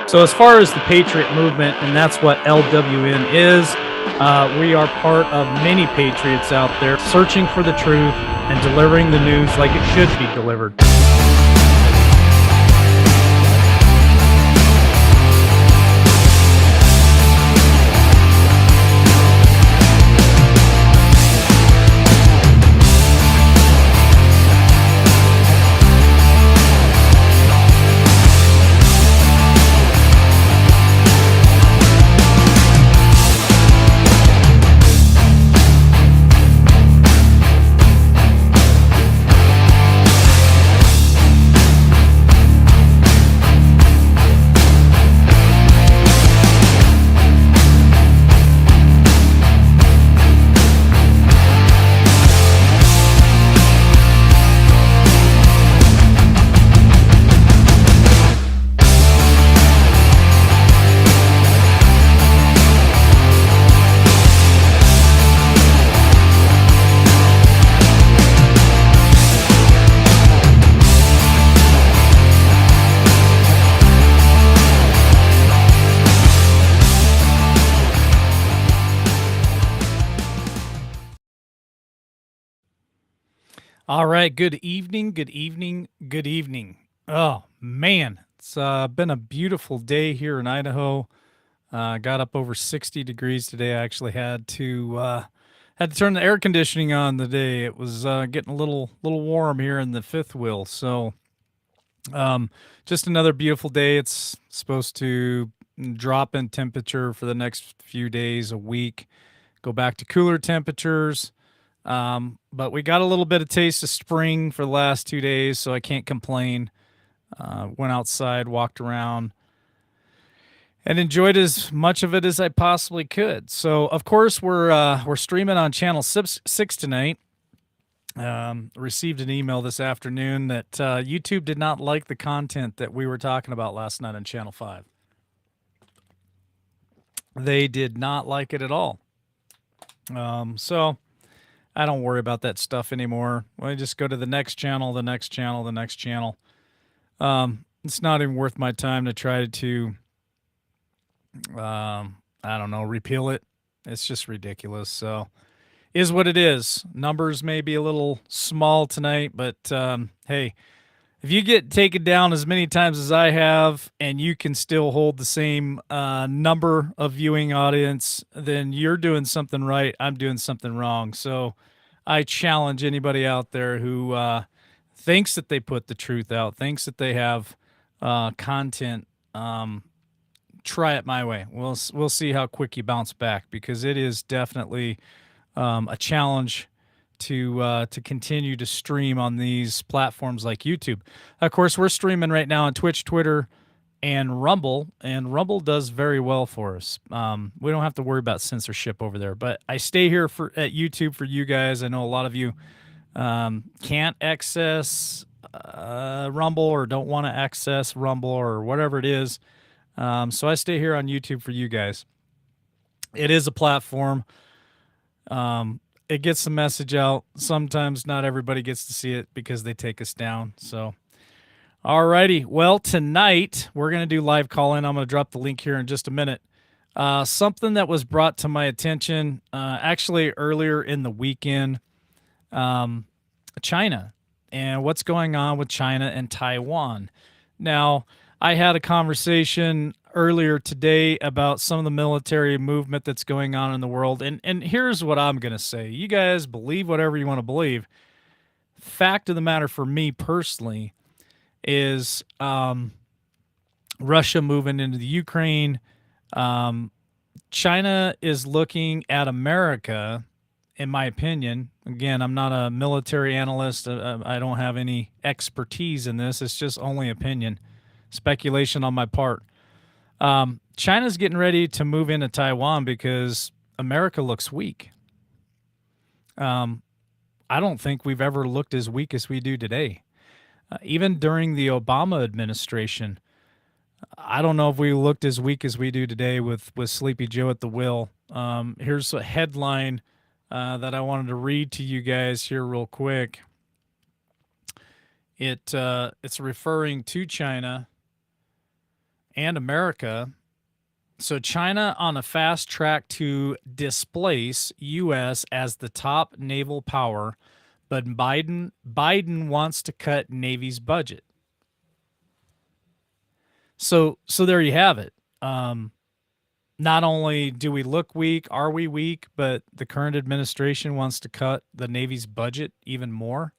So as far as the Patriot movement, and that's what LWN is, we are part of many patriots out there searching for the truth and delivering the news like it should be delivered. All right. Good evening. Good evening. Good evening. Oh, man. It's been a beautiful day here in Idaho. Got up over 60 degrees today. I actually had to turn the air conditioning on the day. It was getting a little warm here in the fifth wheel. So just another beautiful day. It's supposed to drop in temperature for the next few days, a week, go back to cooler temperatures. But we got a little bit of taste of spring for the last 2 days, so I can't complain. Went outside, walked around, and enjoyed as much of it as I possibly could. So, of course, we're streaming on channel 6 tonight. Received an email this afternoon that YouTube did not like the content that we were talking about last night on channel 5. They did not like it at all. So I don't worry about that stuff anymore. I just go to the next channel, the next channel, the next channel. It's not even worth my time to try to, I don't know, repeal it. It's just ridiculous. So, is what it is. Numbers may be a little small tonight, but hey, if you get taken down as many times as I have and you can still hold the same number of viewing audience, then you're doing something right. I'm doing something wrong. So I challenge anybody out there who thinks that they put the truth out, thinks that they have content, try it my way. We'll see how quick you bounce back, because it is definitely a challenge to continue to stream on these platforms like YouTube. Of course, we're streaming right now on Twitch, Twitter, and Rumble does very well for us. We don't have to worry about censorship over there, but I stay here at YouTube for you guys. I know a lot of you can't access Rumble or don't want to access Rumble or whatever it is. So I stay here on YouTube for you guys. It is a platform. It gets the message out. Sometimes not everybody gets to see it because they take us down. So, all righty. Well, tonight we're going to do live call-in. I'm going to drop the link here in just a minute. Something that was brought to my attention actually earlier in the weekend, China and what's going on with China and Taiwan. Now, I had a conversation earlier today about some of the military movement that's going on in the world. And here's what I'm going to say. You guys believe whatever you want to believe. Fact of the matter for me personally is Russia moving into the Ukraine. China is looking at America, in my opinion. Again, I'm not a military analyst. I don't have any expertise in this. It's just only opinion, speculation on my part. China's getting ready to move into Taiwan because America looks weak. I don't think we've ever looked as weak as we do today. Even during the Obama administration, I don't know if we looked as weak as we do today with Sleepy Joe at the wheel. Here's a headline that I wanted to read to you guys here real quick. It's referring to China, and America. So China on a fast track to displace US as the top naval power, but Biden wants to cut Navy's budget. So there you have it. Not only do we look weak, are we weak, but the current administration wants to cut the Navy's budget even more.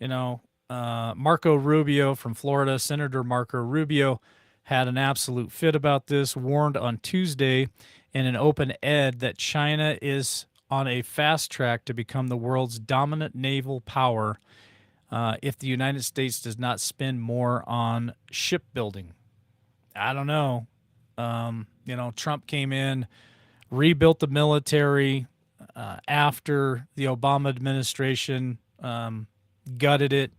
You know, Marco Rubio from Florida, Senator Marco Rubio, had an absolute fit about this, warned on Tuesday in an open ed that China is on a fast track to become the world's dominant naval power if the United States does not spend more on shipbuilding. I don't know. Trump came in, rebuilt the military after the Obama administration gutted it,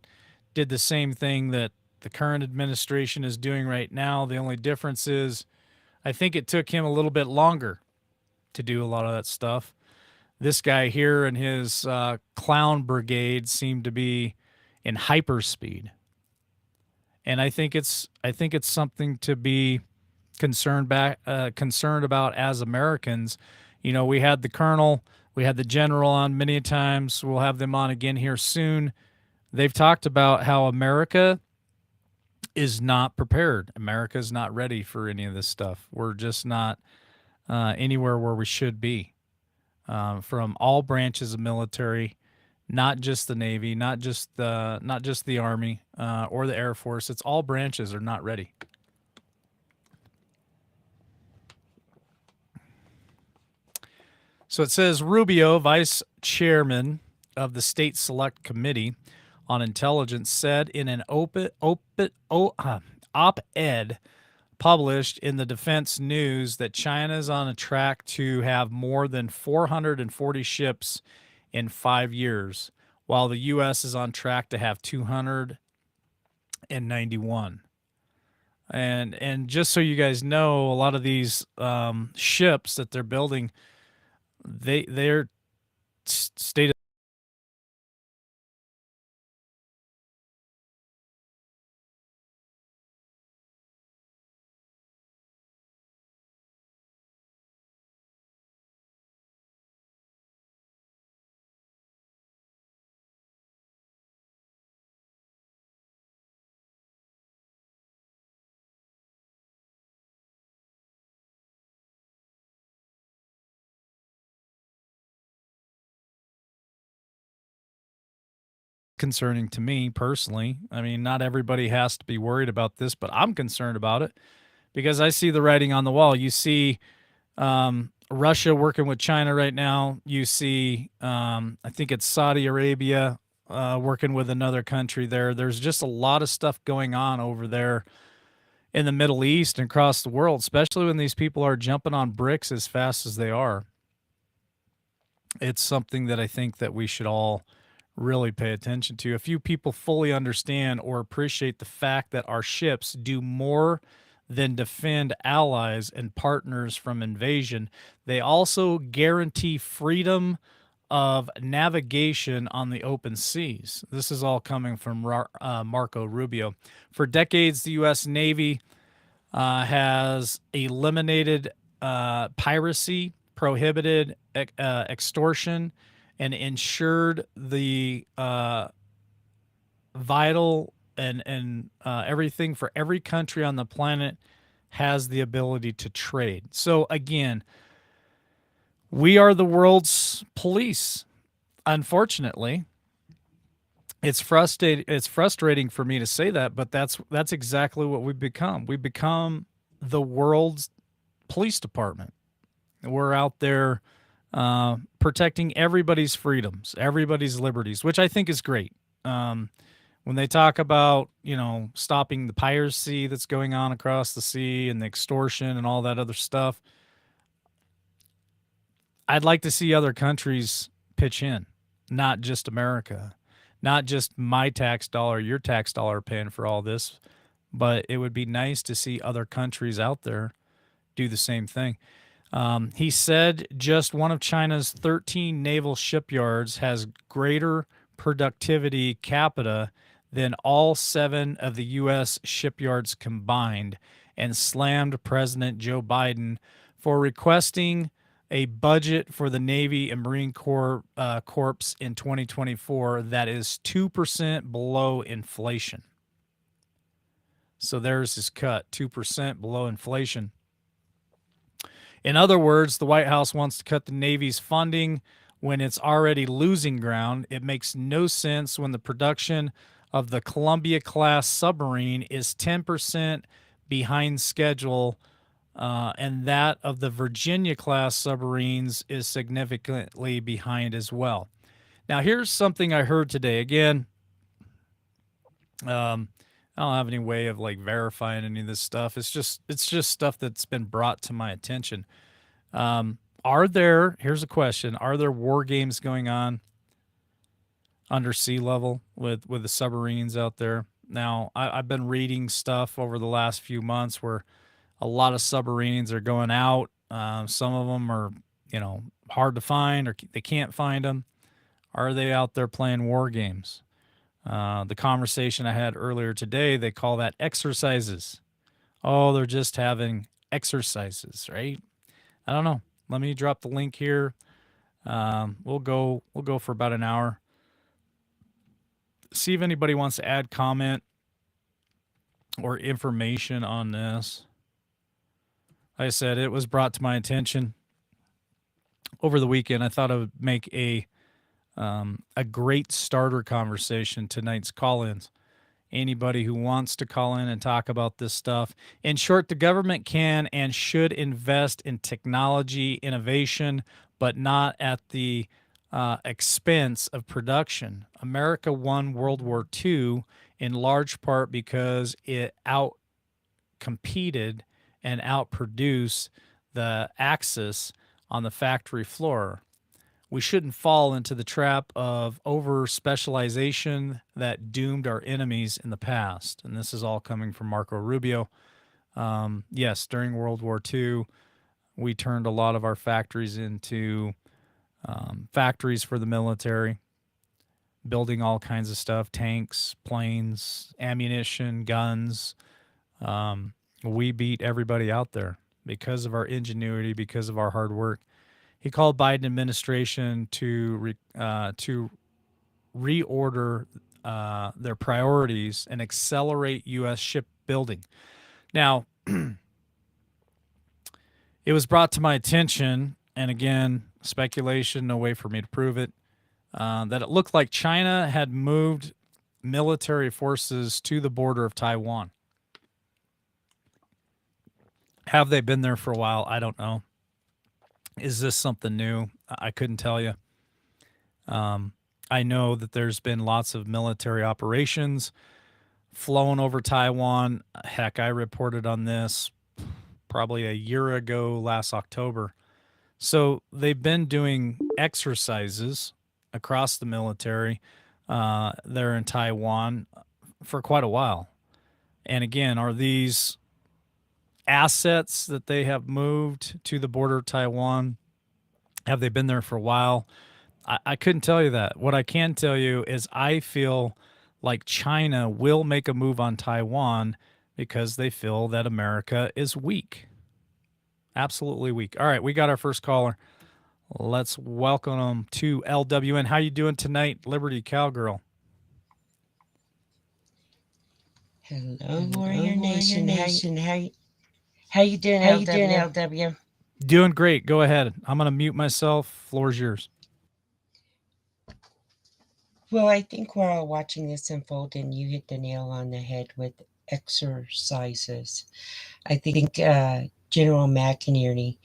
did the same thing that the current administration is doing right now. The only difference is I think it took him a little bit longer to do a lot of that stuff. This guy here and his clown brigade seem to be in hyperspeed. And I think it's something to be concerned about as Americans. We had the colonel, we had the general on many times. We'll have them on again here soon. They've talked about how America is not prepared. America is not ready for any of this stuff. We're just not anywhere where we should be from all branches of military, not just the Navy, not just the Army or the Air Force. It's all branches are not ready. So it says Rubio, vice chairman of the State Select Committee on Intelligence, said in an op-ed published in the Defense News that China is on a track to have more than 440 ships in 5 years, while the U.S. is on track to have 291. And just so you guys know, a lot of these ships that they're building, they're state concerning to me personally. I mean, not everybody has to be worried about this, but I'm concerned about it because I see the writing on the wall. You see Russia working with China right now. You see, I think it's Saudi Arabia working with another country there. There's just a lot of stuff going on over there in the Middle East and across the world, especially when these people are jumping on bricks as fast as they are. It's something that I think that we should all really pay attention to. A few people fully understand or appreciate the fact that our ships do more than defend allies and partners from invasion. They also guarantee freedom of navigation on the open seas. This is all coming from Marco Rubio. For decades, the U.S. Navy has eliminated piracy, prohibited extortion, and ensured the vital and everything for every country on the planet has the ability to trade. So again, we are the world's police. Unfortunately, it's frustrating for me to say that, but that's exactly what we've become. We've become the world's police department. We're out there protecting everybody's freedoms, everybody's liberties, which I think is great. When they talk about, stopping the piracy that's going on across the sea and the extortion and all that other stuff, I'd like to see other countries pitch in, not just America, not just my tax dollar, your tax dollar paying for all this, but it would be nice to see other countries out there do the same thing. He said just one of China's 13 naval shipyards has greater productivity capita than all 7 of the U.S. shipyards combined, and slammed President Joe Biden for requesting a budget for the Navy and Marine Corps in 2024 that is 2% below inflation. So there's his cut, 2% below inflation. In other words, the White House wants to cut the Navy's funding when it's already losing ground. It makes no sense when the production of the Columbia class submarine is 10% behind schedule, and that of the Virginia class submarines is significantly behind as well. Now, here's something I heard today. Again, I don't have any way of like verifying any of this stuff. It's just stuff that's been brought to my attention. Here's a question: are there war games going on under sea level with the submarines out there? Now, I've been reading stuff over the last few months where a lot of submarines are going out. Some of them are, hard to find or they can't find them. Are they out there playing war games? The conversation I had earlier today, they call that exercises. Oh, they're just having exercises, right? I don't know. Let me drop the link here. We'll go for about an hour. See if anybody wants to add comment or information on this. Like I said, it was brought to my attention over the weekend. I thought I would make a great starter conversation tonight's call-ins. Anybody who wants to call in and talk about this stuff. In short, the government can and should invest in technology innovation, but not at the expense of production. America won World War II in large part because it out-competed and outproduced the Axis on the factory floor. We shouldn't fall into the trap of over specialization that doomed our enemies in the past. And this is all coming from Marco Rubio. Yes, during World War II, we turned a lot of our factories into factories for the military, building all kinds of stuff, tanks, planes, ammunition, guns. We beat everybody out there because of our ingenuity, because of our hard work. He called Biden administration to reorder their priorities and accelerate U.S. shipbuilding. Now, it was brought to my attention, and again, speculation, no way for me to prove it, that it looked like China had moved military forces to the border of Taiwan. Have they been there for a while? I don't know. Is this something new? I couldn't tell you. I know that there's been lots of military operations flown over Taiwan. Heck, I reported on this probably a year ago, last October. So they've been doing exercises across the military there in Taiwan for quite a while. And again, are these assets that they have moved to the border of Taiwan? Have they been there for a while? I couldn't tell you that. What I can tell you is I feel like China will make a move on Taiwan because they feel that America is weak. Absolutely weak. All right, we got our first caller. Let's welcome them to LWN. How you doing tonight, Liberty Cowgirl? Hello, Warrior Nation. How you doing, LW? Doing great. Go ahead. I'm going to mute myself. Floor's yours. Well, I think we're all watching this unfold, and you hit the nail on the head with exercises. I think General McInerney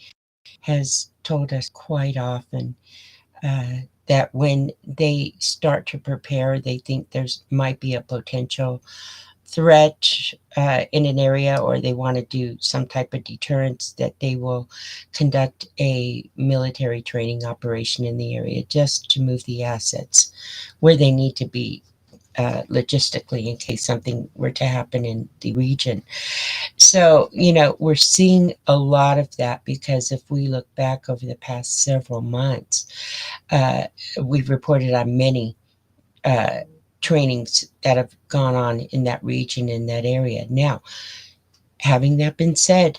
has told us quite often that when they start to prepare, they think there's might be a potential threat in an area, or they want to do some type of deterrence, that they will conduct a military training operation in the area just to move the assets where they need to be logistically in case something were to happen in the region. So, we're seeing a lot of that because if we look back over the past several months, we've reported on many trainings that have gone on in that region, in that area. Now, having that been said,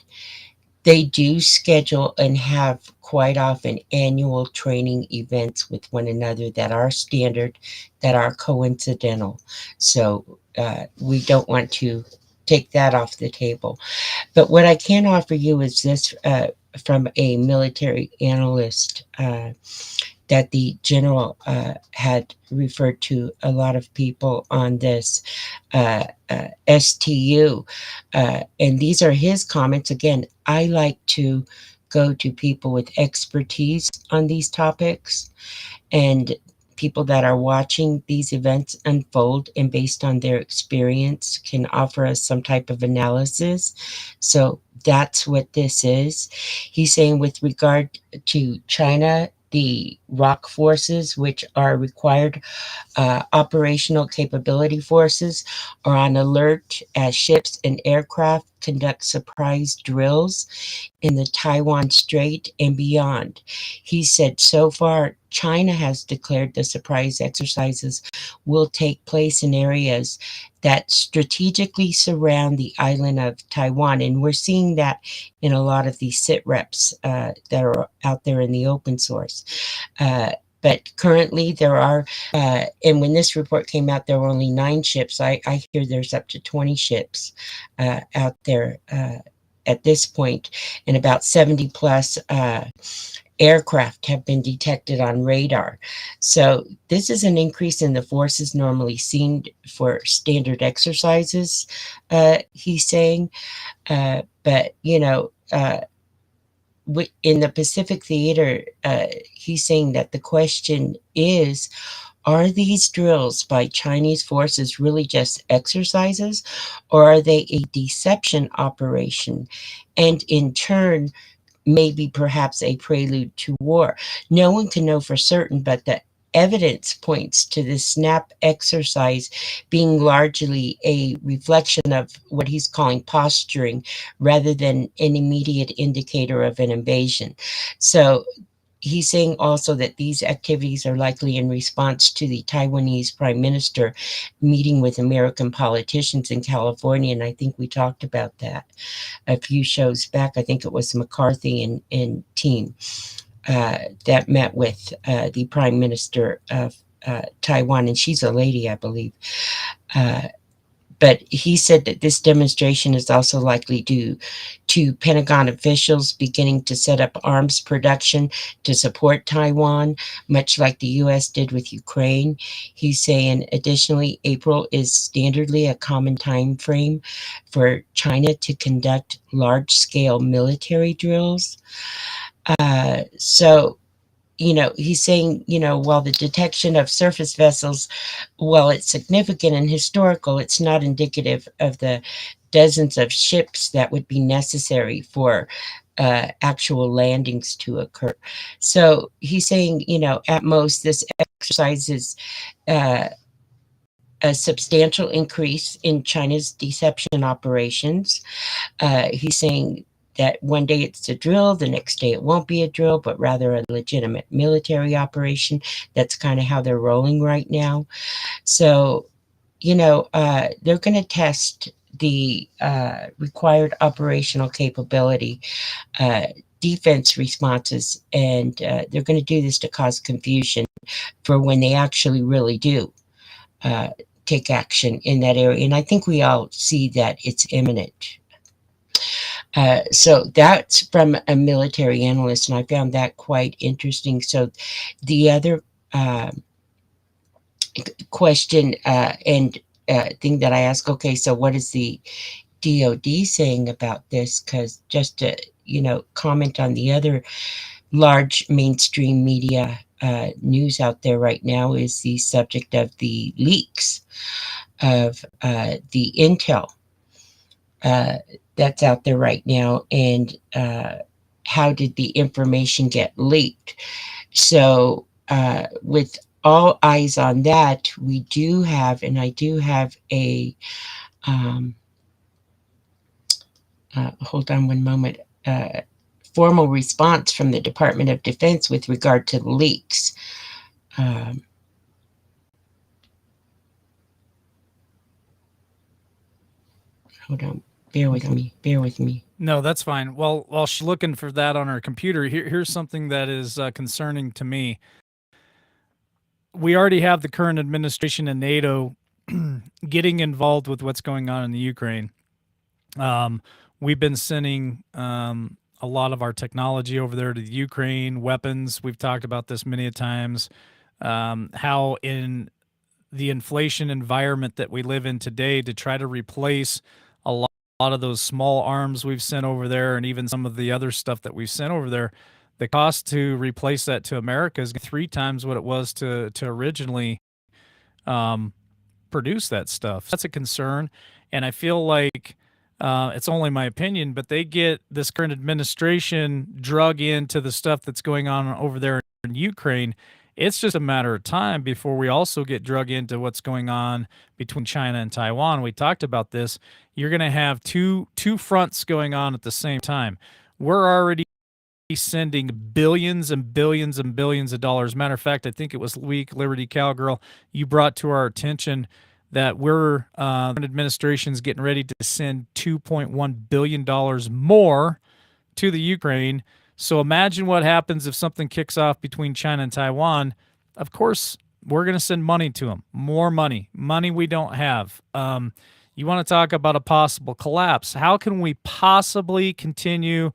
they do schedule and have quite often annual training events with one another that are standard, that are coincidental. So we don't want to take that off the table. But what I can offer you is this from a military analyst. That the general had referred to a lot of people on this STU. And these are his comments. Again, I like to go to people with expertise on these topics and people that are watching these events unfold and based on their experience can offer us some type of analysis. So that's what this is. He's saying with regard to China, the ROC forces, which are required operational capability forces, are on alert as ships and aircraft conduct surprise drills in the Taiwan Strait and beyond. He said so far, China has declared the surprise exercises will take place in areas that strategically surround the island of Taiwan. And we're seeing that in a lot of these sit reps that are out there in the open source. But currently there are, and when this report came out, there were only 9 ships. I hear there's up to 20 ships out there at this point, and about 70 plus aircraft have been detected on radar. So this is an increase in the forces normally seen for standard exercises, he's saying. But, you know, in the Pacific Theater, he's saying that the question is, are these drills by Chinese forces really just exercises, or are they a deception operation? And in turn, maybe perhaps a prelude to war. No one can know for certain, but the evidence points to the SNAP exercise being largely a reflection of what he's calling posturing rather than an immediate indicator of an invasion. So he's saying also that these activities are likely in response to the Taiwanese prime minister meeting with American politicians in California. And I think we talked about that a few shows back. I think it was McCarthy and team that met with the prime minister of Taiwan. And she's a lady, I believe. But he said that this demonstration is also likely due to Pentagon officials beginning to set up arms production to support Taiwan, much like the U.S. did with Ukraine. He's saying, additionally, April is standardly a common time frame for China to conduct large-scale military drills. So he's saying, while the detection of surface vessels, while it's significant and historical, it's not indicative of the dozens of ships that would be necessary for actual landings to occur. So he's saying, at most, this exercise is uh, a substantial increase in China's deception operations. He's saying that one day it's a drill, the next day it won't be a drill, but rather a legitimate military operation. That's kind of how they're rolling right now. So, they're going to test the required operational capability, defense responses, and they're going to do this to cause confusion for when they actually really do uh, take action in that area. And I think we all see that it's imminent. So that's from a military analyst, and I found that quite interesting. So the other uh, question and thing that I ask, okay, so what is the DoD saying about this? Because just to comment on the other large mainstream media news out there right now is the subject of the leaks of the intel uh, that's out there right now, and how did the information get leaked. So with all eyes on that, we do have, and I do have a hold on one moment, formal response from the Department of Defense with regard to the leaks. um, Hold on. Bear with me. Bear with me. No, that's fine. Well, while she's looking for that on her computer, here's something that is concerning to me. We already have the current administration in NATO getting involved with what's going on in the Ukraine. Um, we've been sending a lot of our technology over there to the Ukraine, weapons. We've talked about this many a times. How in the inflation environment that we live in today, to try to replace a lot of those small arms we've sent over there, and even some of the other stuff that we've sent over there, the cost to replace that to America is 3 times what it was to originally um, produce that stuff. That's a concern, and I feel like it's only my opinion, but they get this current administration drug into the stuff that's going on over there in Ukraine. It's just a matter of time before we also get drug into what's going on between China and Taiwan. We talked about this. You're going to have two fronts going on at the same time. We're already sending billions and billions and billions of dollars. Matter of fact, I think it was Week Liberty Cowgirl you brought to our attention that we're administration's getting ready to send $2.1 billion more to the Ukraine. So imagine what happens if something kicks off between China and Taiwan. Of course, we're going to send money to them, more money we don't have. You want to talk about a possible collapse? How can we possibly continue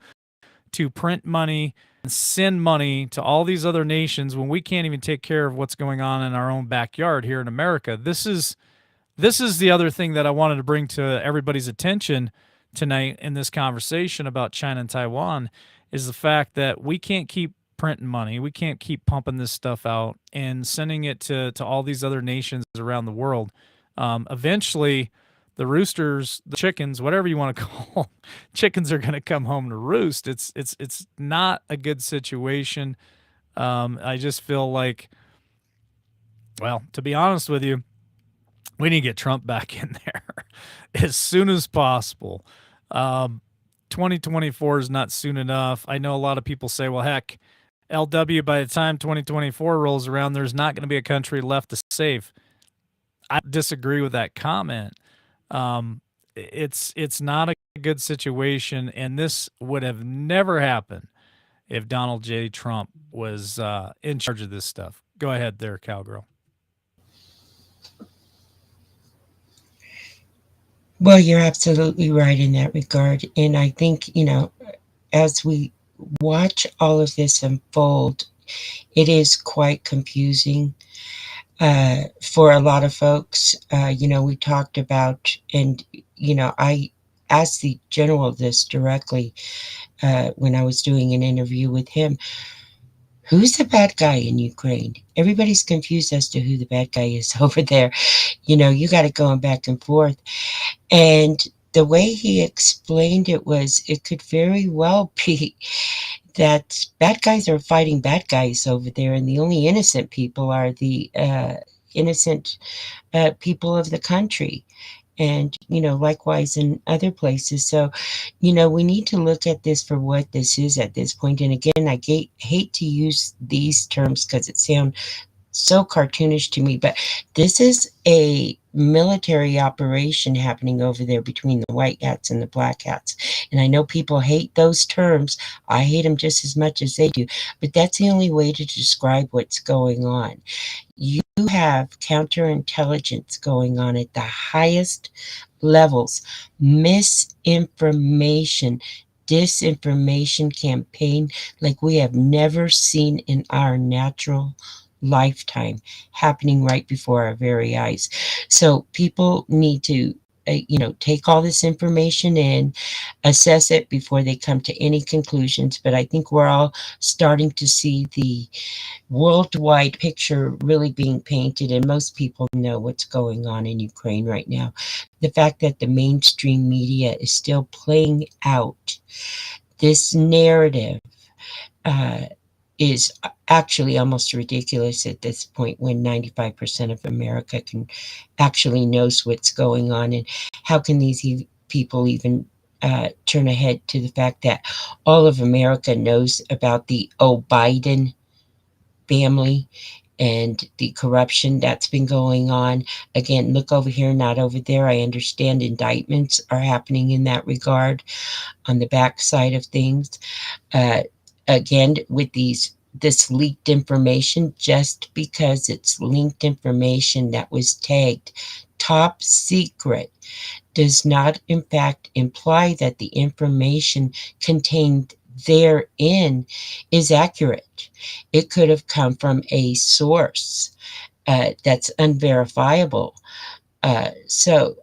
to print money and send money to all these other nations when we can't even take care of what's going on in our own backyard here in America? This is the other thing that I wanted to bring to everybody's attention tonight in this conversation about China and Taiwan, is the fact that we can't keep printing money. We can't keep pumping this stuff out and sending it to all these other nations around the world. Eventually, the roosters, the chickens, whatever you want to call them, chickens are going to come home to roost. It's not a good situation. I just feel like, well, to be honest with you, we need to get Trump back in there as soon as possible. 2024 is not soon enough. I know a lot of people say, well, heck, LW, by the time 2024 rolls around, there's not going to be a country left to save. I disagree with that comment. It's not a good situation, and this would have never happened if Donald J. Trump was in charge of this stuff. Go ahead there, Cowgirl. Well, you're absolutely right in that regard. And I think, as we watch all of this unfold, it is quite confusing for a lot of folks. We talked about, and, I asked the general this directly when I was doing an interview with him. Who's the bad guy in Ukraine? Everybody's confused as to who the bad guy is over there. You got it going back and forth. And the way he explained it was, it could very well be that bad guys are fighting bad guys over there, and the only innocent people are the innocent people of the country. And, likewise in other places. So, we need to look at this for what this is at this point. And again, I hate to use these terms because it sounds so cartoonish to me, but this is a military operation happening over there between the white hats and the black hats. And I know people hate those terms. I hate them just as much as they do, but that's the only way to describe what's going on. You have counterintelligence going on at the highest levels, misinformation, disinformation campaign like we have never seen in our natural lifetime, happening right before our very eyes. So people need to take all this information in, assess it before they come to any conclusions. But I think we're all starting to see the worldwide picture really being painted, and most people know what's going on in Ukraine right now. The fact that the mainstream media is still playing out this narrative is actually almost ridiculous at this point, when 95% of America can actually knows what's going on. And how can these people even turn ahead to the fact that all of America knows about the Biden family and the corruption that's been going on. Again, look over here, not over there. I understand indictments are happening in that regard on the backside of things. Uh, Again, with this leaked information, just because it's linked information that was tagged top secret does not in fact imply that the information contained therein is accurate. It could have come from a source that's unverifiable. So,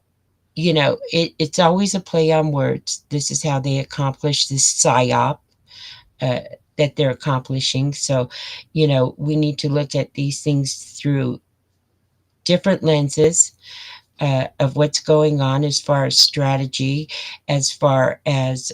it's always a play on words. This is how they accomplish this psyop uh, that they're accomplishing. So, we need to look at these things through different lenses of what's going on as far as strategy, as far as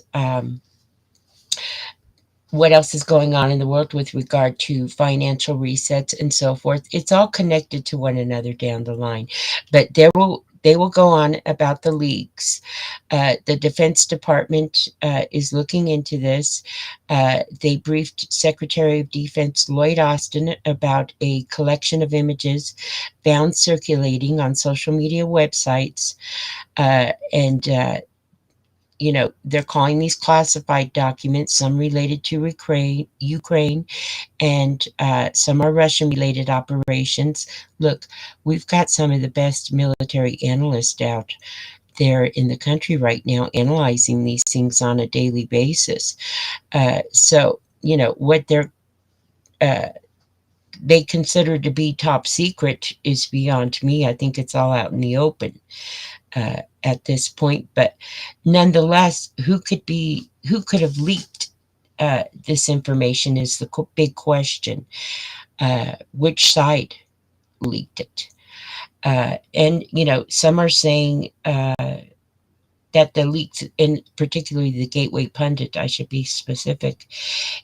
what else is going on in the world with regard to financial resets and so forth. It's all connected to one another down the line. But they will go on about the leaks. The Defense Department is looking into this. They briefed Secretary of Defense Lloyd Austin about a collection of images found circulating on social media websites. And they're calling these classified documents, some related to Ukraine, and some are Russian related operations. Look, we've got some of the best military analysts out there in the country right now analyzing these things on a daily basis. So, what uh, they consider to be top secret is beyond me. I think it's all out in the open at this point. But nonetheless, who could have leaked this information is the big question. Which side leaked it? And some are saying that the leaks, and particularly the Gateway Pundit, I should be specific,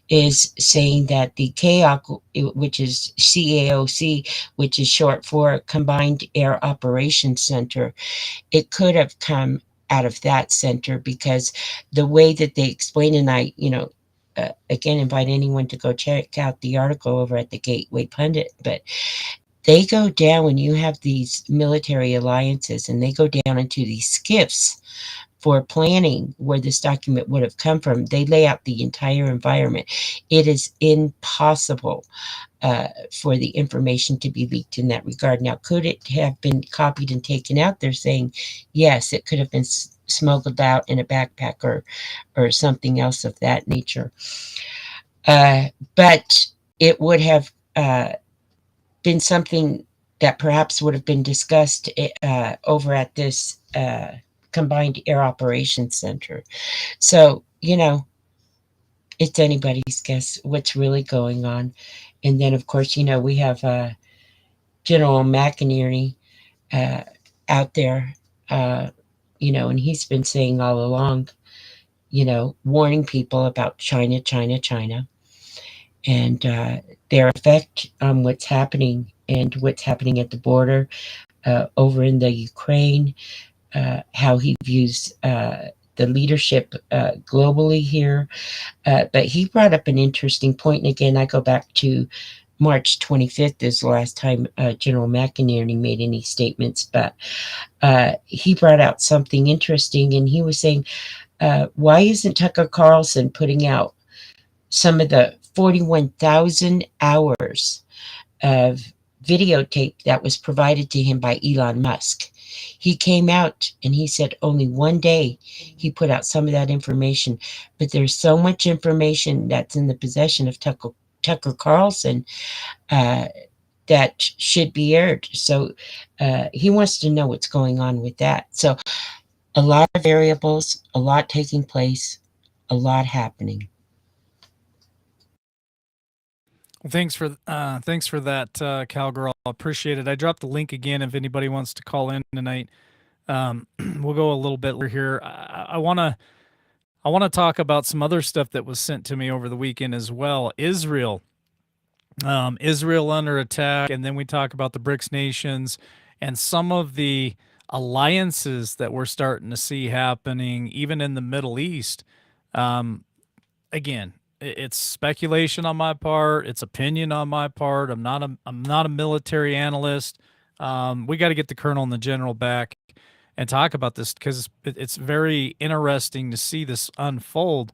is saying that the CAOC, which is CAOC, which is short for Combined Air Operations Center, it could have come out of that center because the way that they explain, and again, invite anyone to go check out the article over at the Gateway Pundit, but they go down when you have these military alliances and they go down into these skiffs for planning where this document would have come from. They lay out the entire environment. It is impossible for the information to be leaked in that regard. Now, could it have been copied and taken out? They're saying, yes, it could have been smuggled out in a backpack or something else of that nature. But it would have been something that perhaps would have been discussed over at this Combined Air Operations Center. So, it's anybody's guess what's really going on. And then, of course, we have General McInerney uh, out there, uh, and he's been saying all along, warning people about China, China, China, and their effect on what's happening and what's happening at the border over in the Ukraine, how he views the leadership globally here. But he brought up an interesting point, and again, I go back to March 25th is the last time General McInerney made any statements, but he brought out something interesting, and he was saying, why isn't Tucker Carlson putting out some of the 41,000 hours of videotape that was provided to him by Elon Musk? He came out and he said only one day he put out some of that information, but there's so much information that's in the possession of Tucker Carlson uh, that should be aired. So he wants to know what's going on with that. So a lot of variables, a lot taking place, a lot happening. Well, thanks for that, cowgirl. Appreciate it. I dropped the link again if anybody wants to call in tonight. We'll go a little bit later here. I want to talk about some other stuff that was sent to me over the weekend as well. Israel under attack, and then we talk about the BRICS nations and some of the alliances that we're starting to see happening, even in the Middle East. Um, Again, It's speculation on my part. It's opinion on my part. I'm not a military analyst. We got to get the colonel and the general back and talk about this because it's very interesting to see this unfold.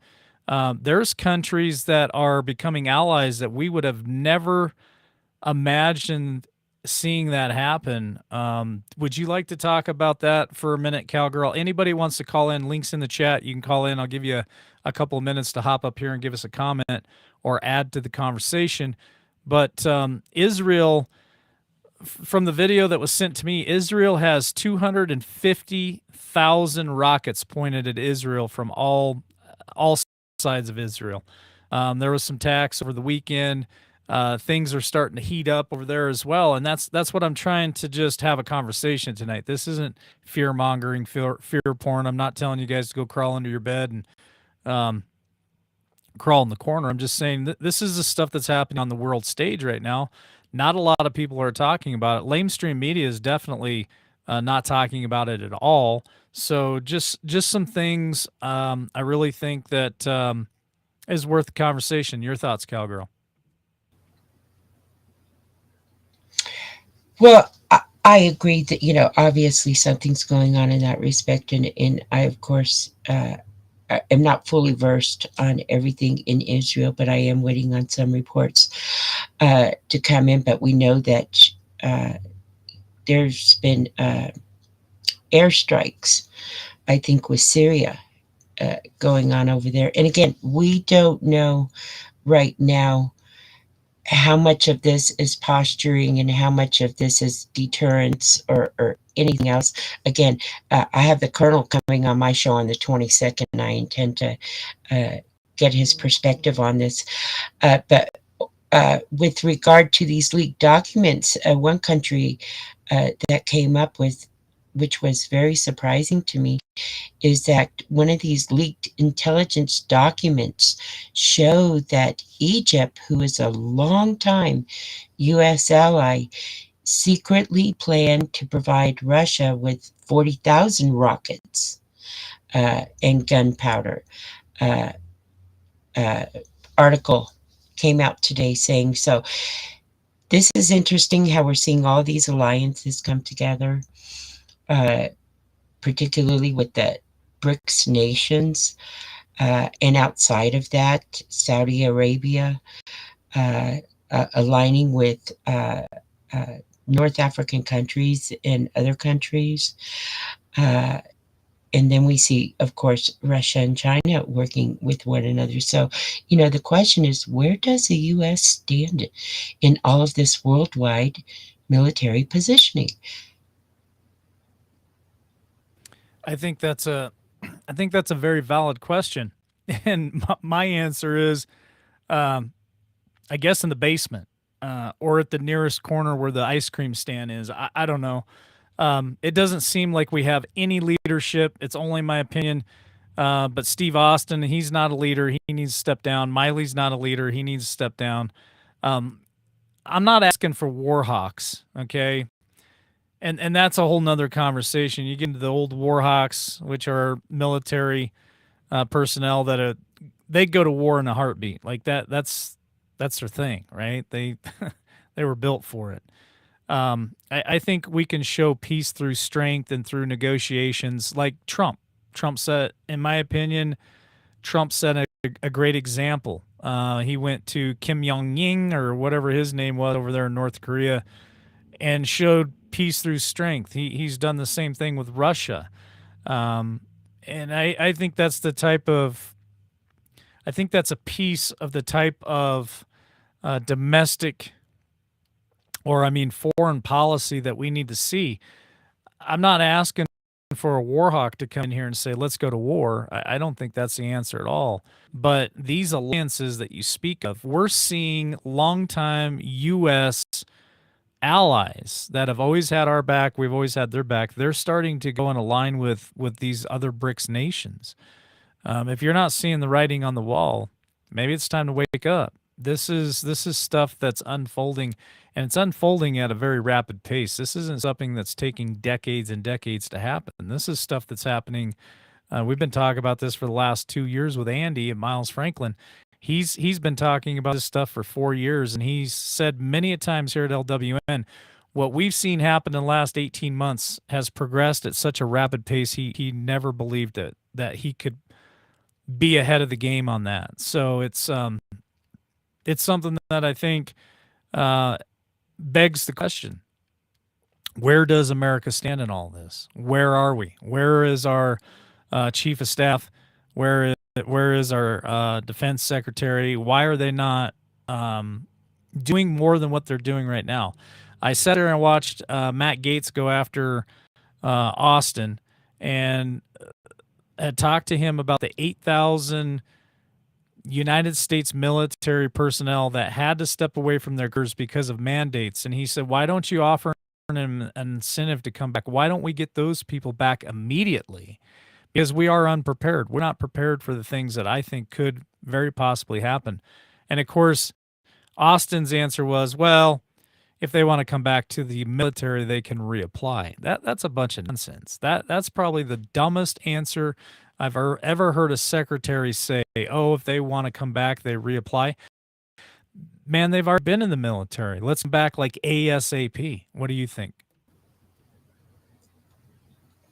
There's countries that are becoming allies that we would have never imagined seeing that happen. Would you like to talk about that for a minute, Cowgirl? Anybody wants to call in, links in the chat. You can call in. I'll give you a couple of minutes to hop up here and give us a comment or add to the conversation. But Israel, from the video that was sent to me, Israel has 250,000 rockets pointed at Israel from all sides of Israel. There was some attacks over the weekend. Things are starting to heat up over there as well, and that's what I'm trying to just have a conversation tonight. This isn't fear mongering, fear porn. I'm not telling you guys to go crawl under your bed and um, crawl in the corner. I'm just saying this is the stuff that's happening on the world stage right now. Not a lot of people are talking about it. Lamestream media is definitely not talking about it at all. So just some things I really think that is worth the conversation. Your thoughts, Cowgirl? Well, I agree that, obviously something's going on in that respect. And I, of course, am not fully versed on everything in Israel, but I am waiting on some reports to come in. But we know that uh, there's been airstrikes, I think, with Syria going on over there. And again, we don't know right now how much of this is posturing and how much of this is deterrence or anything else. Again, I have the colonel coming on my show on the 22nd, and I intend to uh, get his perspective on this. But with regard to these leaked documents, one country that came up with, which was very surprising to me, is that one of these leaked intelligence documents show that Egypt, who is a long-time U.S. ally, secretly planned to provide Russia with 40,000 rockets and gunpowder. Uh, uh, Article came out today saying so. This is interesting how we're seeing all these alliances come together, particularly with the BRICS nations. And outside of that, Saudi Arabia aligning with North African countries and other countries. And then we see, of course, Russia and China working with one another. So, the question is, where does the U.S. stand in all of this worldwide military positioning? I think that's a very valid question, and my answer is, um, I guess in the basement or at the nearest corner where the ice cream stand is. I don't know. It doesn't seem like we have any leadership. It's only my opinion. But Steve Austin, he's not a leader. He needs to step down. Miley's not a leader. He needs to step down. Um, I'm not asking for war hawks, okay? And that's a whole nother conversation. You get into the old war hawks, which are military personnel that they go to war in a heartbeat. Like that's their thing, right? They they were built for it. I think we can show peace through strength and through negotiations, like Trump. Trump set, in my opinion, Trump set a great example. He went to Kim Jong Un or whatever his name was over there in North Korea and showed peace through strength. He's done the same thing with Russia, um, and I think that's the type of I think that's a piece of the type of domestic or I mean foreign policy that we need to see. I'm not asking for a war hawk to come in here and say let's go to war. I don't think that's the answer at all. But these alliances that you speak of, we're seeing longtime U.S. allies that have always had our back. We've always had their back. They're starting to go and align with these other BRICS nations. If you're not seeing the writing on the wall, maybe it's time to wake up. This is stuff that's unfolding, and it's unfolding at a very rapid pace. This isn't something that's taking decades and decades to happen. This is stuff that's happening. We've been talking about this for the last 2 years with Andy and Miles Franklin. He's been talking about this stuff for 4 years, and he's said many a times here at LWN, what we've seen happen in the last 18 months has progressed at such a rapid pace. He never believed it that he could be ahead of the game on that. So it's something that I think uh, begs the question: where does America stand in all this? Where are we? Where is our chief of staff? Where is our defense secretary? Why are they not doing more than what they're doing right now? I sat there and watched Matt Gaetz go after Austin and had talked to him about the 8,000 United States military personnel that had to step away from their careers because of mandates. And he said, why don't you offer an incentive to come back? Why don't we get those people back immediately? Because we are unprepared. We're not prepared for the things that I think could very possibly happen. And of course, Austin's answer was, well, if they want to come back to the military, they can reapply. That's a bunch of nonsense. That's probably the dumbest answer I've ever heard a secretary say. Oh, if they want to come back, they reapply. Man, they've already been in the military. Let's come back like ASAP. What do you think?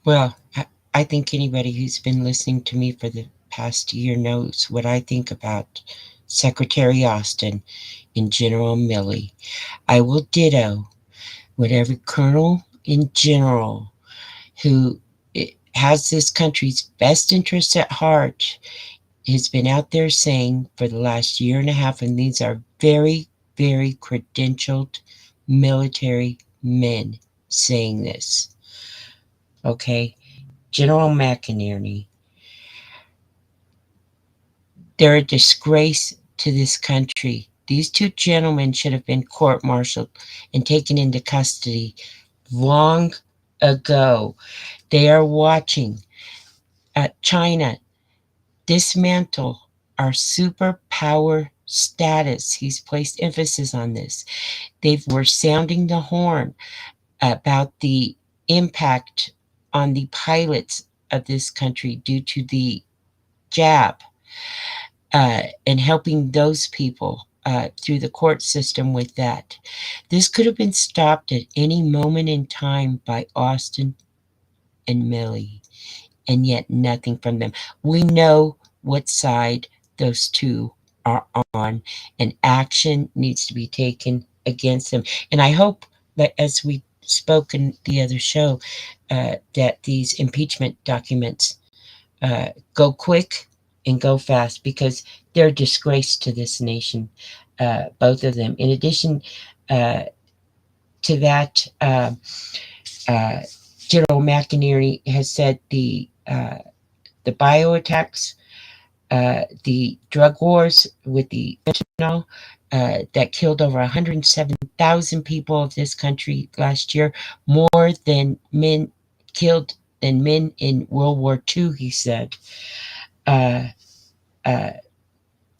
Well, I think anybody who's been listening to me for the past year knows what I think about Secretary Austin and General Milley. I will ditto what every colonel in general who has this country's best interests at heart has been out there saying for the last year and a half, and these are very, very credentialed military men saying this. Okay, General McInerney, they're a disgrace to this country. These two gentlemen should have been court-martialed and taken into custody long ago. They are watching China dismantle our superpower status. He's placed emphasis on this. They were sounding the horn about the impact on the pilots of this country due to the jab, and helping those people through the court system with that. This could have been stopped at any moment in time by Austin and Milley, and yet nothing from them. We know what side those two are on, and action needs to be taken against them. And I hope that, as we spoke in the other show, that these impeachment documents go quick and go fast, because they're a disgrace to this nation, both of them. In addition uh, to that, uh, General McInerney has said the bio attacks, the drug wars with the fentanyl that killed over 107,000 people of this country last year, more than men killed than men in World War II, he said, uh, uh,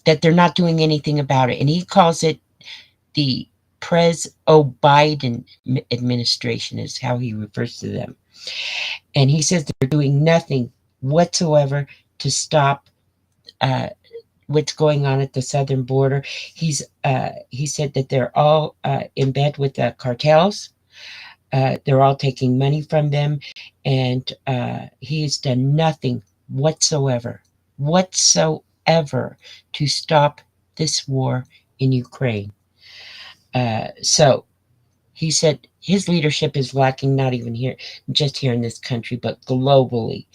that they're not doing anything about it. And he calls it the Biden administration, is how he refers to them. And he says they're doing nothing whatsoever to stop what's going on at the southern border. He said that they're all in bed with the cartels. They're all taking money from them, and he has done nothing whatsoever to stop this war in Ukraine. So he said his leadership is lacking, not even here, just here in this country, but globally,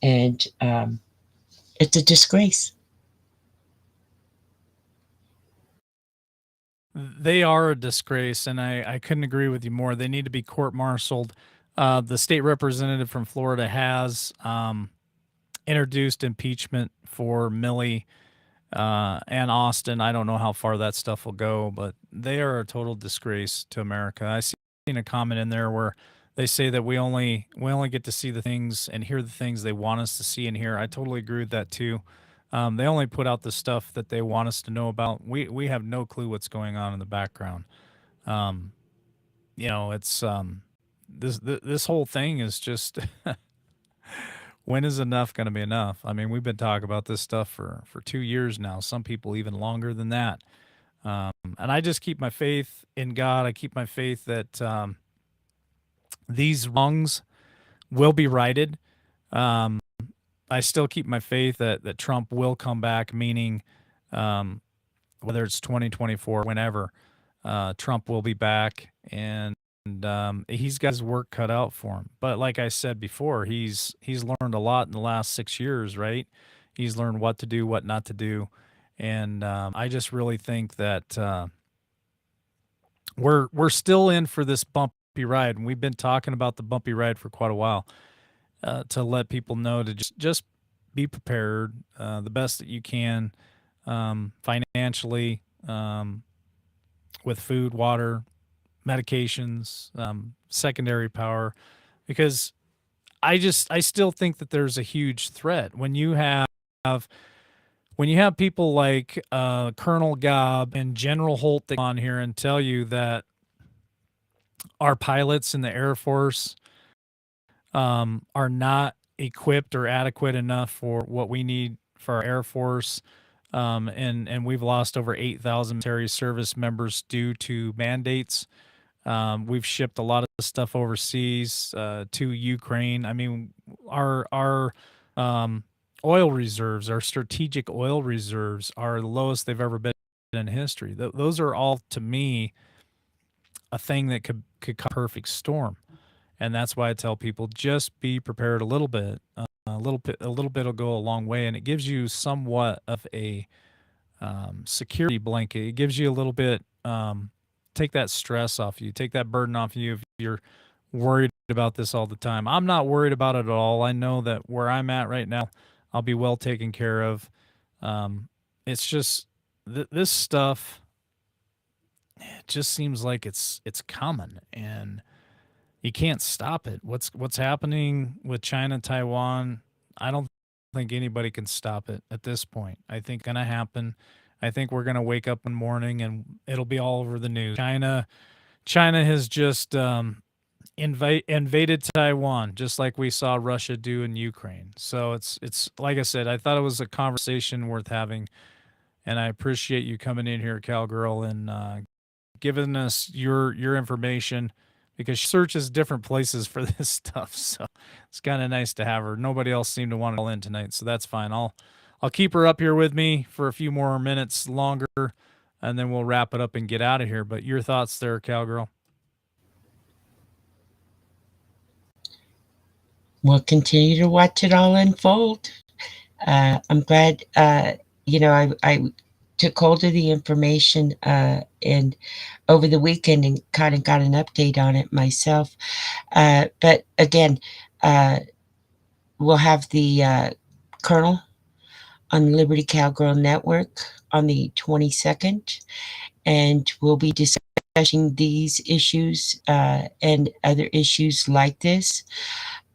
and it's a disgrace. They are a disgrace, and I couldn't agree with you more. They need to be court-martialed. The state representative from Florida has introduced impeachment for Milley and Austin. I don't know how far that stuff will go, but they are a total disgrace to America. I seen a comment in there where they say that we only get to see the things and hear the things they want us to see and hear. I totally agree with that too. They only put out the stuff that they want us to know about. We have no clue what's going on in the background. Um, it's this whole thing is just When is enough going to be enough? I mean, we've been talking about this stuff for 2 years now. Some people even longer than that. And I just keep my faith in God. I keep my faith that these wrongs will be righted. Um, I still keep my faith that Trump will come back, meaning um, whether it's 2024, whenever, Trump will be back, and he's got his work cut out for him. But like I said before, he's learned a lot in the last 6 years, right? He's learned what to do, what not to do, and I just really think that we're still in for this bumpy ride, and we've been talking about the bumpy ride for quite a while. To let people know to just be prepared the best that you can financially, with food, water, medications, secondary power, because I still think that there's a huge threat when you have people like Colonel Gobb and General Holt that come on here and tell you that our pilots in the Air Force are not equipped or adequate enough for what we need for our Air Force. And we've lost over 8,000 military service members due to mandates. We've shipped a lot of stuff overseas to Ukraine. I mean, our um, oil reserves, our strategic oil reserves, are the lowest they've ever been in history. Those are all, to me, a thing that could cause a perfect storm. And that's why I tell people just be prepared a little bit. A little bit will go a long way, and it gives you somewhat of a security blanket. It gives you a little bit, take that stress off you, take that burden off you if you're worried about this all the time. I'm not worried about it at all. I know that where I'm at right now, I'll be well taken care of. It's just this stuff. It just seems like it's coming, and you can't stop it. What's happening with China, Taiwan? I don't think anybody can stop it at this point. I think gonna happen. I think we're gonna wake up one morning and it'll be all over the news. China has just invaded Taiwan, just like we saw Russia do in Ukraine. So it's like I said, I thought it was a conversation worth having, and I appreciate you coming in here, Cowgirl, and giving us your information, because she searches different places for this stuff. So it's kind of nice to have her. Nobody else seemed to want to call in tonight, so that's fine. I'll keep her up here with me for a few more minutes longer, and then we'll wrap it up and get out of here. But your thoughts there, Cowgirl? We'll continue to watch it all unfold. I'm glad, I took hold of the information and over the weekend and kind of got an update on it myself. But again, uh, we'll have the Colonel on Liberty Cowgirl Network on the 22nd, and we'll be discussing these issues and other issues like this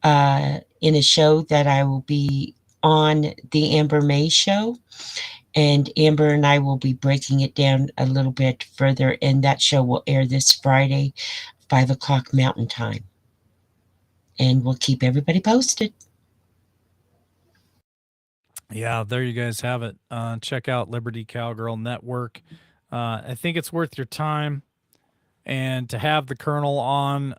in a show that I will be on the Amber May Show. And Amber and I will be breaking it down a little bit further, and that show will air this Friday, 5 o'clock Mountain Time. And we'll keep everybody posted. Yeah, there you guys have it. Check out Liberty Cowgirl Network. I think it's worth your time. And to have the Colonel on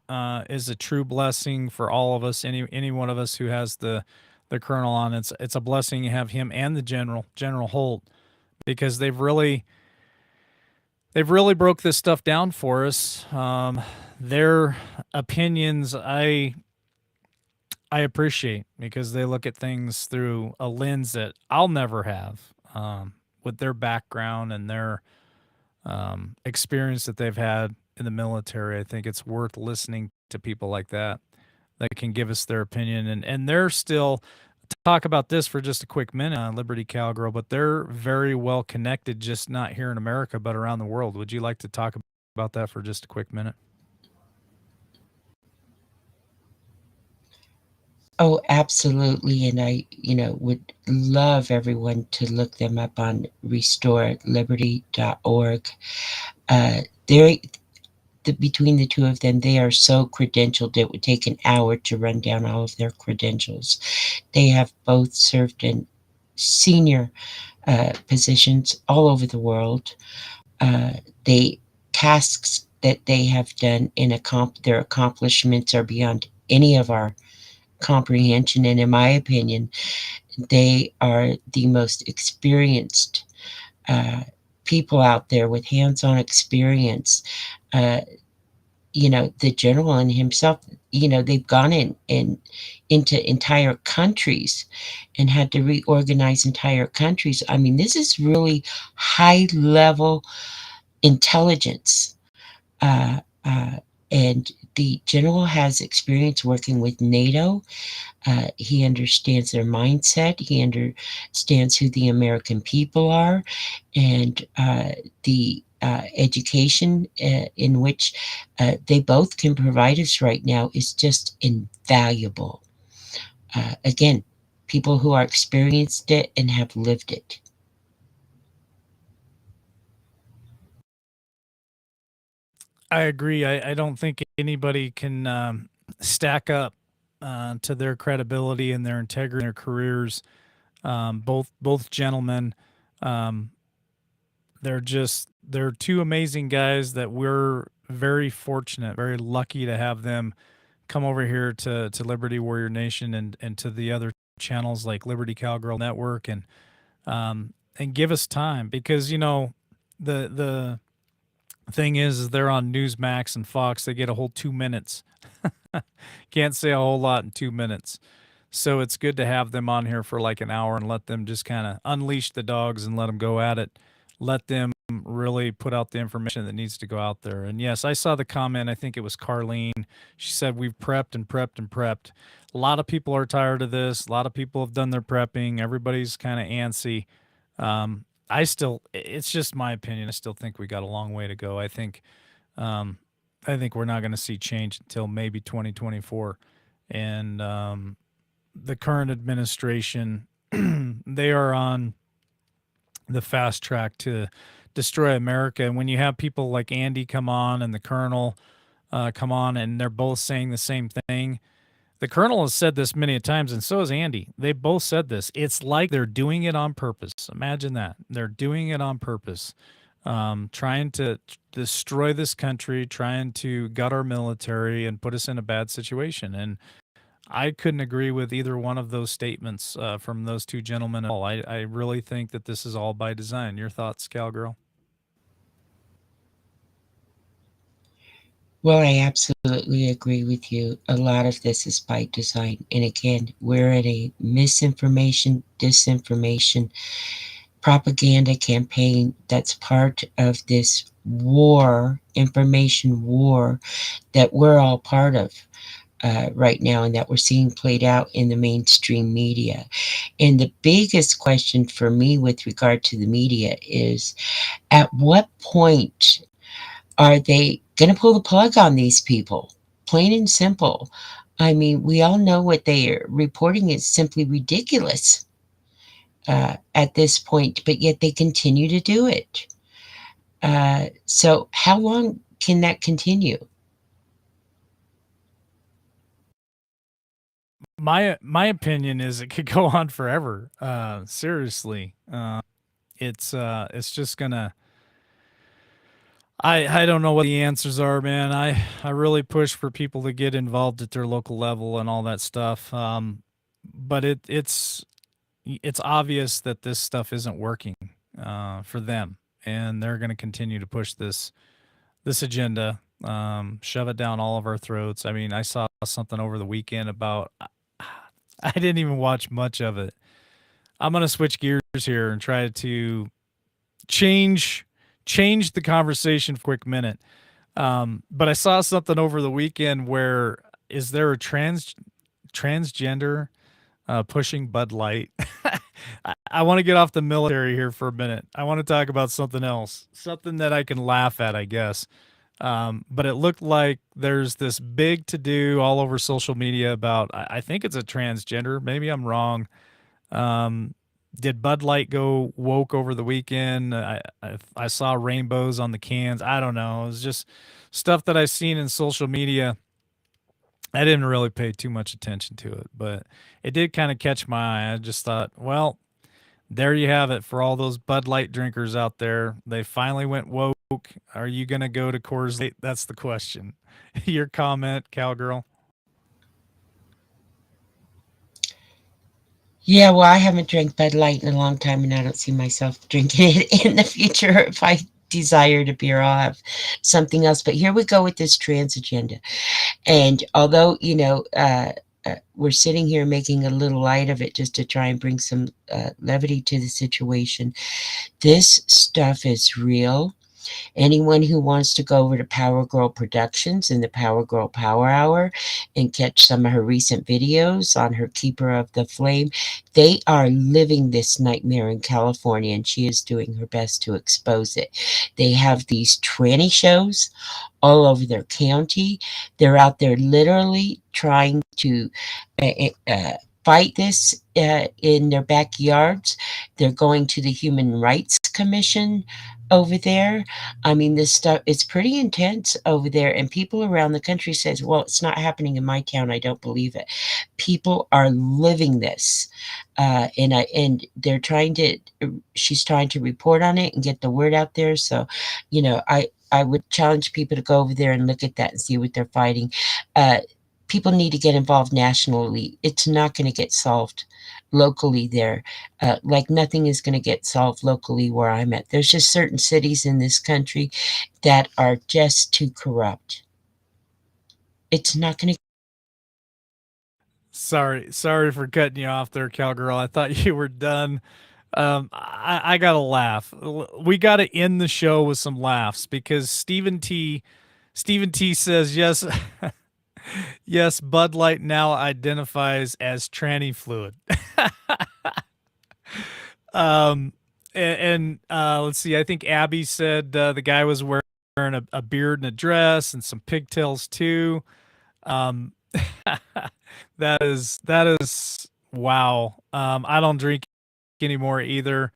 is a true blessing for all of us. Any one of us who has the Colonel on, it's a blessing to have him and the General Holt, because they've really broke this stuff down for us. Their opinions I appreciate, because they look at things through a lens that I'll never have, with their background and their experience that they've had in the military. I think it's worth listening to people like that can give us their opinion. And they're still, talk about this for just a quick minute on Liberty Cowgirl, but they're very well connected, just not here in America, but around the world. Would you like to talk about that for just a quick minute? Oh, absolutely. And I, would love everyone to look them up on restoreliberty.org. Uh, they're between the two of them, they are so credentialed it would take an hour to run down all of their credentials. They have both served in senior positions all over the world. Uh, they tasks that they have done in their accomplishments are beyond any of our comprehension, and in my opinion, they are the most experienced uh, people out there with hands-on experience. Uh, the general and himself, they've gone into entire countries and had to reorganize entire countries. I mean, this is really high level intelligence. Uh, uh, and the general has experience working with NATO. He understands their mindset. He understands who the American people are, and the education in which they both can provide us right now is just invaluable. Again, people who are experienced it and have lived it. I agree. I don't think anybody can stack up to their credibility and their integrity in their careers. Both gentlemen, um, they're two amazing guys that we're very fortunate, very lucky to have them come over here to Liberty Warrior Nation and to the other channels like Liberty Cowgirl Network and give us time because the thing is they're on Newsmax and Fox. They get a whole 2 minutes. Can't say a whole lot in 2 minutes. So it's good to have them on here for like an hour and let them just kind of unleash the dogs and let them go at it. Let them really put out the information that needs to go out there. And yes, I saw the comment. I think it was Carlene. She said, we've prepped and prepped and prepped. A lot of people are tired of this. A lot of people have done their prepping. Everybody's kind of antsy. It's just my opinion. I still think we got a long way to go. Um, I think we're not going to see change until maybe 2024. And the current administration, they are on the fast track to destroy America. And when you have people like Andy come on and the Colonel come on, and they're both saying the same thing, the Colonel has said this many times, and so has Andy. They both said this. It's like they're doing it on purpose. Imagine that. They're doing it on purpose, trying to destroy this country, trying to gut our military and put us in a bad situation. And I couldn't agree with either one of those statements from those two gentlemen at all. I really think that this is all by design. Your thoughts, Cowgirl? Well, I absolutely agree with you. A lot of this is by design. And again, we're in a misinformation, disinformation, propaganda campaign that's part of this war, information war, that we're all part of. Right now, and that we're seeing played out in the mainstream media. And the biggest question for me with regard to the media is, at what point are they going to pull the plug on these people? Plain and simple. I mean, we all know what they are reporting is simply ridiculous at this point, but yet they continue to do it. So, how long can that continue? My opinion is it could go on forever. Seriously, it's just gonna. I don't know what the answers are, man. I really push for people to get involved at their local level and all that stuff. But it's obvious that this stuff isn't working for them, and they're going to continue to push this agenda, shove it down all of our throats. I mean, I saw something over the weekend about. I didn't even watch much of it. I'm going to switch gears here and try to change change the conversation for a quick minute. But I saw something over the weekend where is there a transgender pushing Bud Light? I want to get off the military here for a minute. I want to talk about something else, something that I can laugh at, I guess. But it looked like there's this big to do all over social media about, I think it's a transgender. Maybe I'm wrong. Um, Did Bud Light go woke over the weekend? I saw rainbows on the cans. I don't know. It was just stuff that I've seen in social media. I didn't really pay too much attention to it, but it did kind of catch my eye. I just thought, well, there you have it for all those Bud Light drinkers out there. They finally went woke. Are you going to go to Coors Light? That's the question. Your comment, Cowgirl? Yeah, well, I haven't drank Bud Light in a long time, and I don't see myself drinking it in the future. If I desire a beer, I'll have something else. But here we go with this trans agenda. And although, we're sitting here making a little light of it just to try and bring some levity to the situation, this stuff is real. Anyone who wants to go over to Power Girl Productions in the Power Girl Power Hour and catch some of her recent videos on her Keeper of the Flame, they are living this nightmare in California, and she is doing her best to expose it. They have these tranny shows all over their county. They're out there literally trying to fight this in their backyards. They're going to the Human Rights Commission over there. I mean, this stuff, it's pretty intense over there. And people around the country says, well, it's not happening in my town. I don't believe it. People are living this. And they're trying to, she's trying to report on it and get the word out there. So, I would challenge people to go over there and look at that and see what they're fighting. Uh, People need to get involved nationally. It's not going to get solved locally there. Like nothing is going to get solved locally where I'm at. There's just certain cities in this country that are just too corrupt. It's not going to. Sorry for cutting you off there, Cowgirl. I thought you were done. I got to laugh. We got to end the show with some laughs because Stephen T says yes, yes. Bud Light now identifies as tranny fluid. um, and let's see. I think Abby said the guy was wearing a beard and a dress and some pigtails too. Um, that is wow. I don't drink anymore either.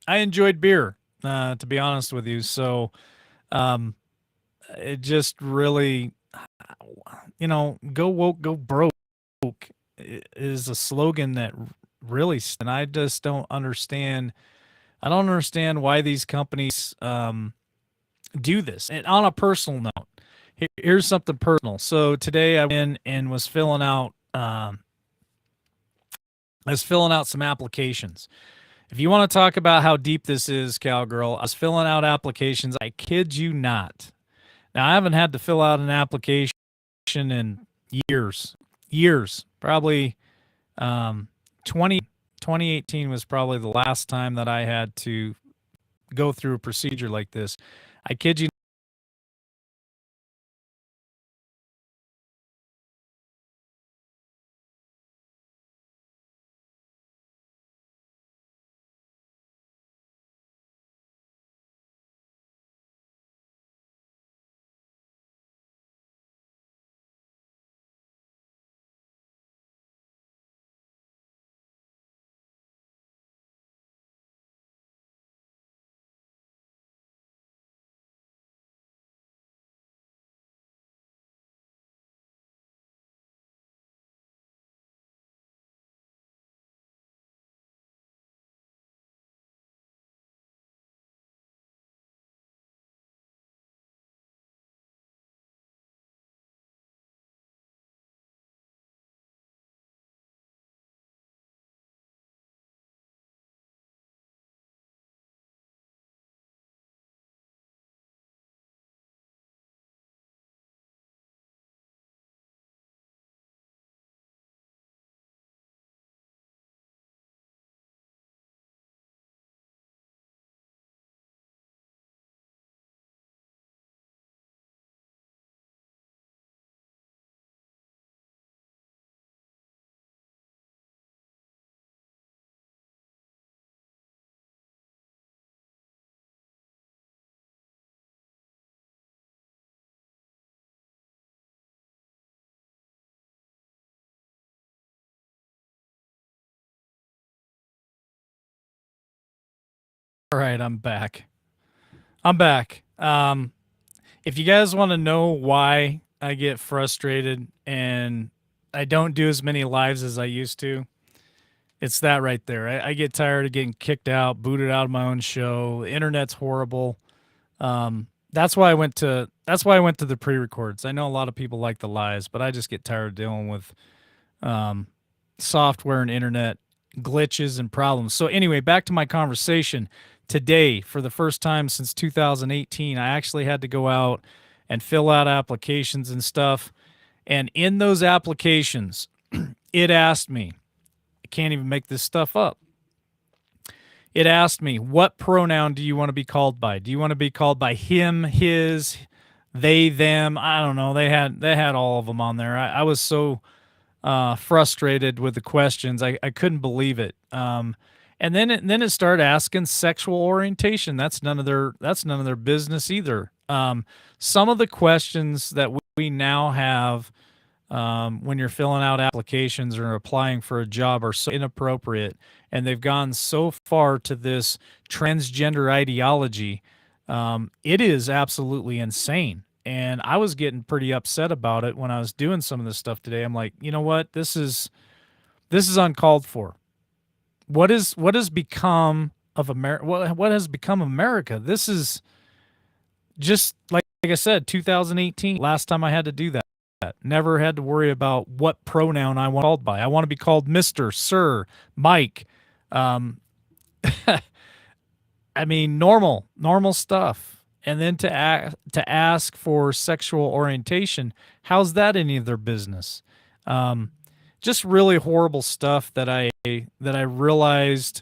I enjoyed beer, to be honest with you. So um, it just really, go woke, go broke is a slogan that really, and I just don't understand. I don't understand why these companies do this. And on a personal note, here's something personal. So today I went in and was filling out some applications. If you want to talk about how deep this is, Cowgirl, I was filling out applications. I kid you not. Now, I haven't had to fill out an application in years. Years. Probably um, 2018 was probably the last time that I had to go through a procedure like this. I kid you All right, I'm back. I'm back. If you guys want to know why I get frustrated and I don't do as many lives as I used to, it's that right there. I get tired of getting kicked out, booted out of my own show. The internet's horrible. That's why I went to the pre-records. I know a lot of people like the lives, but I just get tired of dealing with um, software and internet glitches and problems. So anyway, back to my conversation. Today, for the first time since 2018, I actually had to go out and fill out applications and stuff. And in those applications, it asked me, I can't even make this stuff up. It asked me, what pronoun do you want to be called by? Do you want to be called by him, his, they, them? I don't know. They had all of them on there. I was so frustrated with the questions. I couldn't believe it. And then it started asking sexual orientation. That's none of their business either. Some of the questions that we now have when you're filling out applications or applying for a job are so inappropriate, and they've gone so far to this transgender ideology. It is absolutely insane. And I was getting pretty upset about it when I was doing some of this stuff today. I'm like, you know what? This is uncalled for. What has become of America? What has become of America? This is just like I said, 2018. Last time I had to do that. Never had to worry about what pronoun I want called by. I want to be called Mister, Sir, Mike. Um, I mean, normal stuff. And then to ask for sexual orientation, how's that any of their business? Um, just really horrible stuff that I realized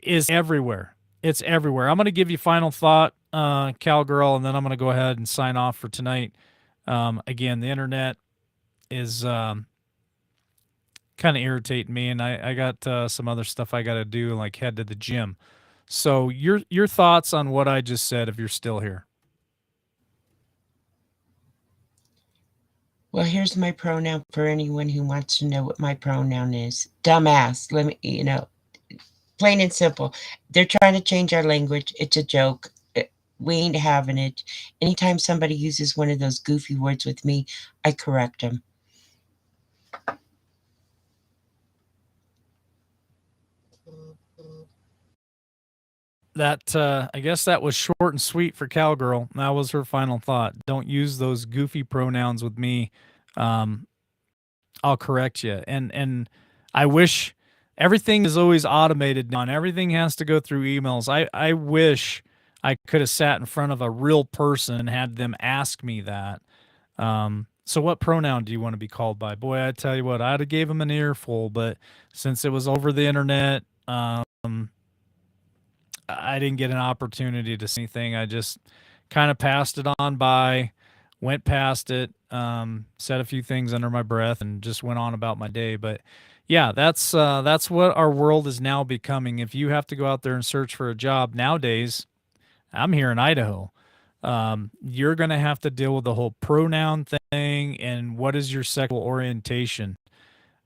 is everywhere. It's everywhere. I'm going to give you final thought, cowgirl, and then I'm going to go ahead and sign off for tonight. Again, the internet is kind of irritating me, and I got some other stuff I got to do, like head to the gym. So your thoughts on what I just said, if you're still here. Well, here's my pronoun for anyone who wants to know what my pronoun is. Dumbass. Let me, plain and simple. They're trying to change our language. It's a joke. We ain't having it. Anytime somebody uses one of those goofy words with me, I correct them. That I guess that was short and sweet for cowgirl. That was her final thought. Don't use those goofy pronouns with me. Um, I'll correct you. And I wish everything is always automated now, and everything has to go through emails. I wish I could have sat in front of a real person and had them ask me that. So what pronoun do you want to be called by? Boy, I tell you what, I'd have gave them an earful, but since it was over the internet, I didn't get an opportunity to say anything. I just kind of passed it on by, went past it, said a few things under my breath, and just went on about my day. But yeah, that's what our world is now becoming. If you have to go out there and search for a job nowadays, I'm here in Idaho. You're going to have to deal with the whole pronoun thing and what is your sexual orientation.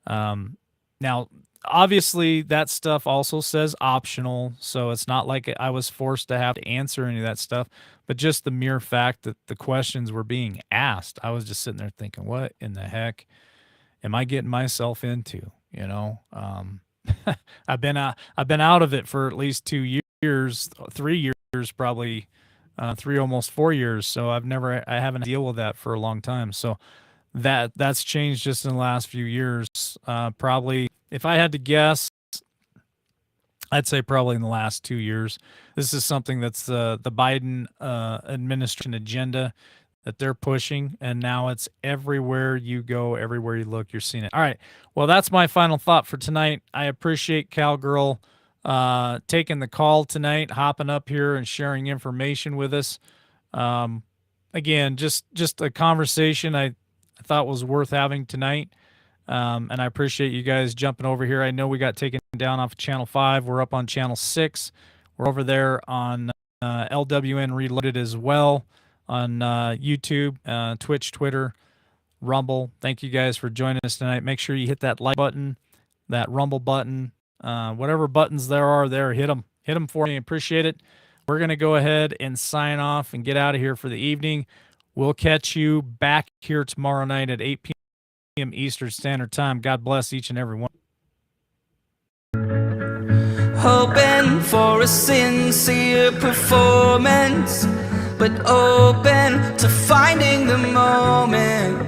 Now, obviously, that stuff also says optional, so it's not like I was forced to have to answer any of that stuff. But just the mere fact that the questions were being asked, I was just sitting there thinking, "What in the heck am I getting myself into?" You know, I've been out of it for at least 2 years, 3 years, probably 3 almost 4 years. So I haven't had to deal with that for a long time. So that's changed just in the last few years. Probably, if I had to guess, I'd say probably in the last 2 years. This is something that's the Biden administration agenda that they're pushing, and now it's everywhere you go, everywhere you look, you're seeing it. All right, well, that's my final thought for tonight. I appreciate Cowgirl taking the call tonight, hopping up here and sharing information with us. Um, Again, just a conversation I thought was worth having tonight. And I appreciate you guys jumping over here. I know we got taken down off of Channel 5. We're up on Channel 6. We're over there on LWN Reloaded as well on YouTube, Twitch, Twitter, Rumble. Thank you guys for joining us tonight. Make sure you hit that like button, that Rumble button, whatever buttons there are there, hit them. Hit them for me. Appreciate it. We're going to go ahead and sign off and get out of here for the evening. We'll catch you back here tomorrow night at 8 p.m. Eastern Standard Time. God bless each and every one. Hoping for a sincere performance, but open to finding the moment,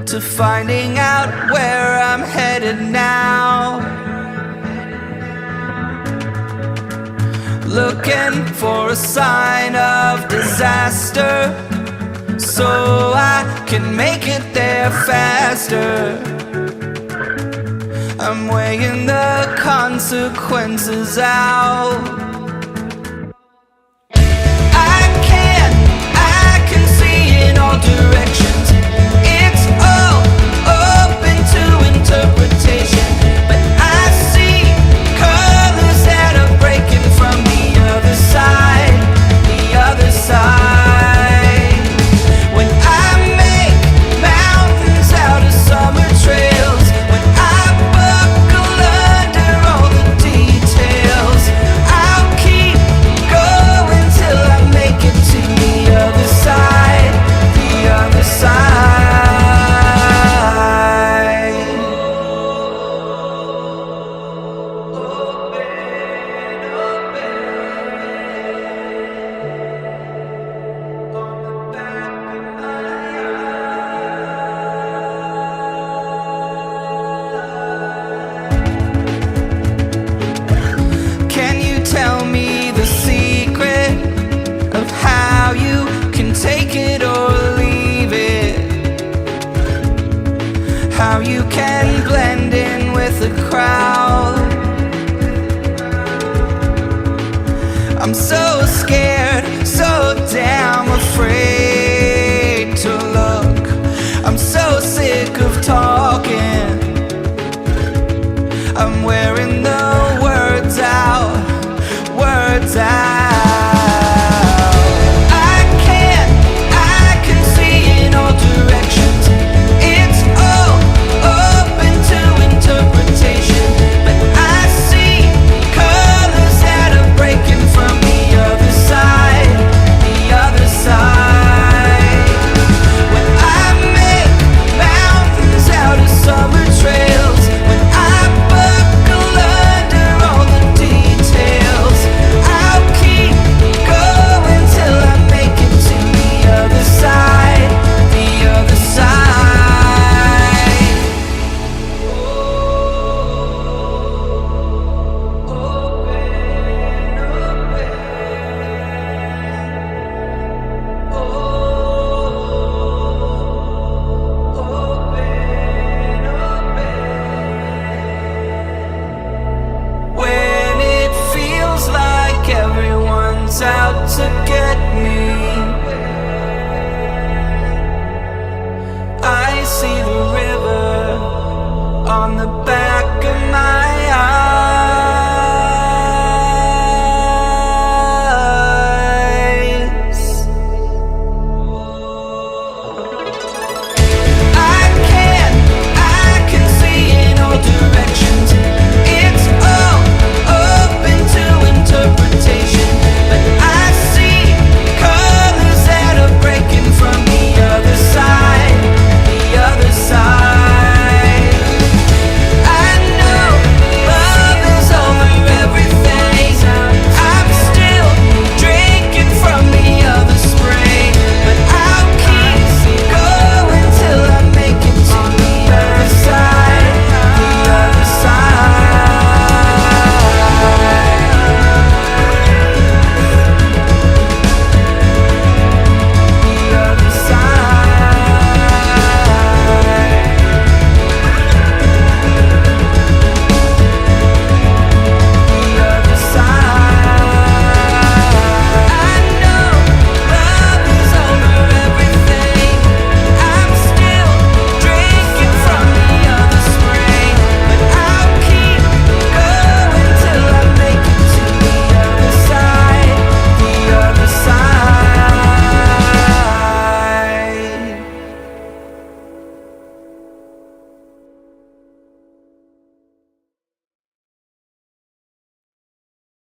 to finding out where I'm headed now. Looking for a sign of disaster, so I can make it there faster. I'm weighing the consequences out. I can see in all directions. It's all open to interpretation, but I see colors that are breaking from the other side, the other side. When I make mountains out of summer trails, when I buckle under all the details, I'll keep going till I make it to the other side, the other side. Can you tell me the secret of how you can take it or leave it? How you can blend in with the crowd? I'm so scared, so damn afraid to look. I'm so sick of talking. I'm wearing the words out, words out.